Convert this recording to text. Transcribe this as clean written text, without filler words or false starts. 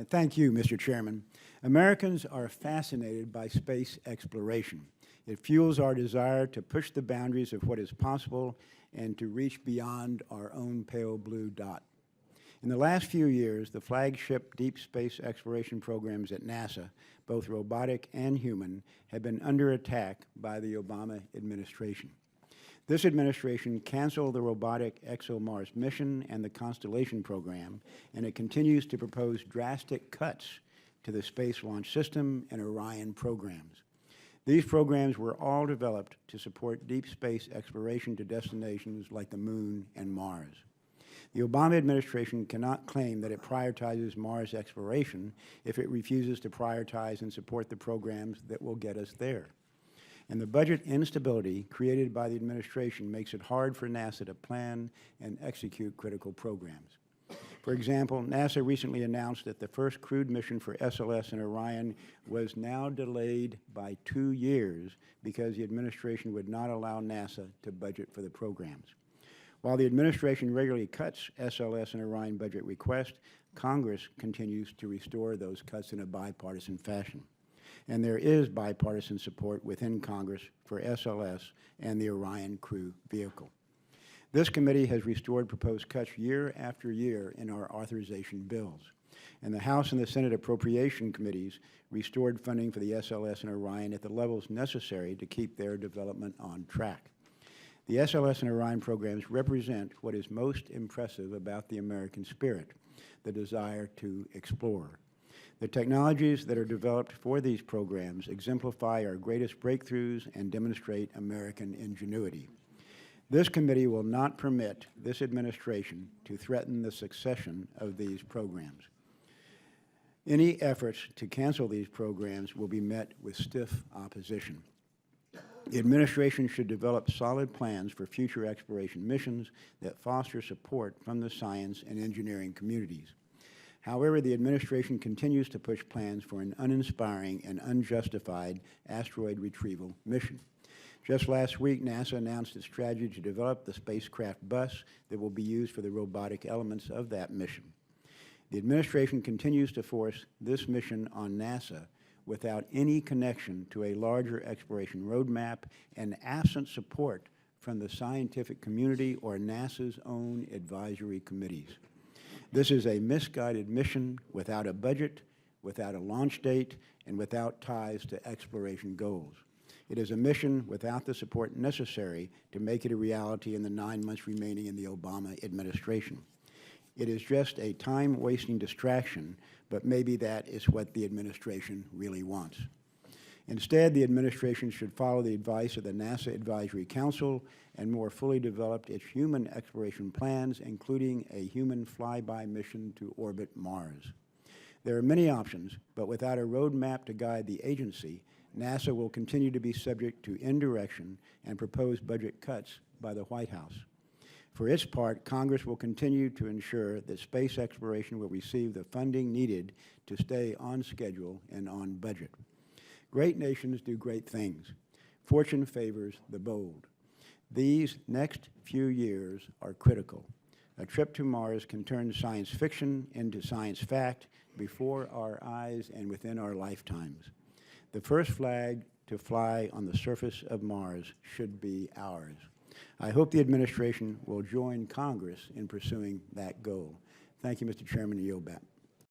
Thank you, Mr. Chairman. Americans are fascinated by space exploration. It fuels our desire to push the boundaries of what is possible and to reach beyond our own pale blue dot. In the last few years, the flagship deep space exploration programs at NASA, both robotic and human, have been under attack by the Obama administration. This administration canceled the robotic ExoMars mission and the Constellation program, and it continues to propose drastic cuts to the Space Launch System and Orion programs. These programs were all developed to support deep space exploration to destinations like the Moon and Mars. The Obama administration cannot claim that it prioritizes Mars exploration if it refuses to prioritize and support the programs that will get us there. And the budget instability created by the administration makes it hard for NASA to plan and execute critical programs. For example, NASA recently announced that the first crewed mission for SLS and Orion was now delayed by 2 years because the administration would not allow NASA to budget for the programs. While the administration regularly cuts SLS and Orion budget requests, Congress continues to restore those cuts in a bipartisan fashion. And there is bipartisan support within Congress for SLS and the Orion crew vehicle. This committee has restored proposed cuts year after year in our authorization bills. And the House and the Senate Appropriation Committees restored funding for the SLS and Orion at the levels necessary to keep their development on track. The SLS and Orion programs represent what is most impressive about the American spirit, the desire to explore. The technologies that are developed for these programs exemplify our greatest breakthroughs and demonstrate American ingenuity. This committee will not permit this administration to threaten the succession of these programs. Any efforts to cancel these programs will be met with stiff opposition. The administration should develop solid plans for future exploration missions that foster support from the science and engineering communities. However, the administration continues to push plans for an uninspiring and unjustified asteroid retrieval mission. Just last week, NASA announced its strategy to develop the spacecraft bus that will be used for the robotic elements of that mission. The administration continues to force this mission on NASA without any connection to a larger exploration roadmap and absent support from the scientific community or NASA's own advisory committees. This is a misguided mission without a budget, without a launch date, and without ties to exploration goals. It is a mission without the support necessary to make it a reality in the 9 months remaining in the Obama administration. It is just a time-wasting distraction, but maybe that is what the administration really wants. Instead, the administration should follow the advice of the NASA Advisory Council and more fully develop its human exploration plans, including a human flyby mission to orbit Mars. There are many options, but without a roadmap to guide the agency, NASA will continue to be subject to indirection and proposed budget cuts by the White House. For its part, Congress will continue to ensure that space exploration will receive the funding needed to stay on schedule and on budget. Great nations do great things. Fortune favors the bold. These next few years are critical. A trip to Mars can turn science fiction into science fact before our eyes and within our lifetimes. The first flag to fly on the surface of Mars should be ours. I hope the administration will join Congress in pursuing that goal. Thank you, Mr. Chairman. I yield back.